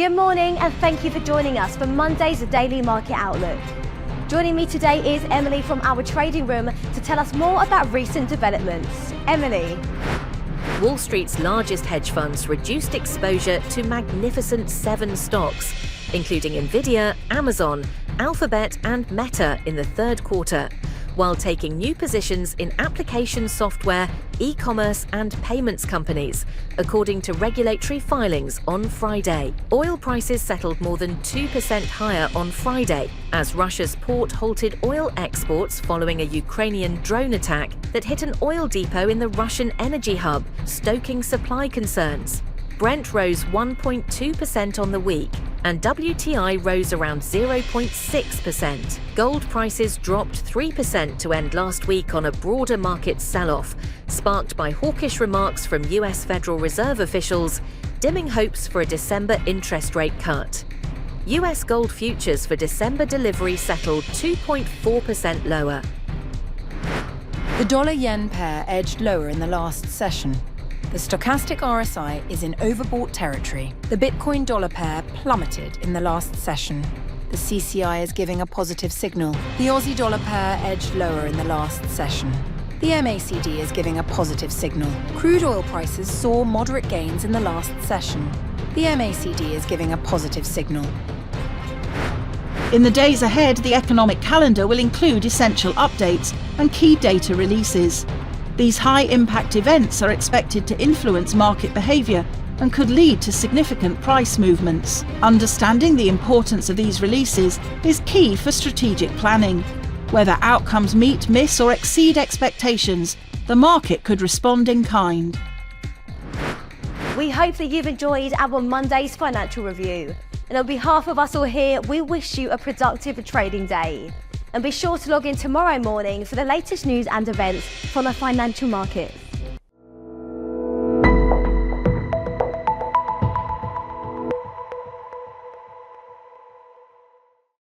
Good morning and thank you for joining us for Monday's Daily Market Outlook. Joining me today is Emily from our trading room to tell us more about recent developments. Emily. Wall Street's largest hedge funds reduced exposure to Magnificent 7 stocks, including Nvidia, Amazon, Alphabet and Meta in the third quarter, while taking new positions in application software, e-commerce and payments companies, according to regulatory filings on Friday. Oil prices settled more than 2% higher on Friday, as Russia's port halted oil exports following a Ukrainian drone attack that hit an oil depot in the Russian energy hub, stoking supply concerns. Brent rose 1.2% on the week, and WTI rose around 0.6%. Gold prices dropped 3% to end last week on a broader market sell-off, sparked by hawkish remarks from US Federal Reserve officials, dimming hopes for a December interest rate cut. US gold futures for December delivery settled 2.4% lower. The dollar-yen pair edged lower in the last session. The stochastic RSI is in overbought territory. The Bitcoin dollar pair plummeted in the last session. The CCI is giving a positive signal. The Aussie dollar pair edged lower in the last session. The MACD is giving a positive signal. Crude oil prices saw moderate gains in the last session. The MACD is giving a positive signal. In the days ahead, the economic calendar will include essential updates and key data releases. These high-impact events are expected to influence market behaviour and could lead to significant price movements. Understanding the importance of these releases is key for strategic planning. Whether outcomes meet, miss or exceed expectations, the market could respond in kind. We hope that you've enjoyed our Monday's financial review. And on behalf of us all here, we wish you a productive trading day. And be sure to log in tomorrow morning for the latest news and events from the financial markets.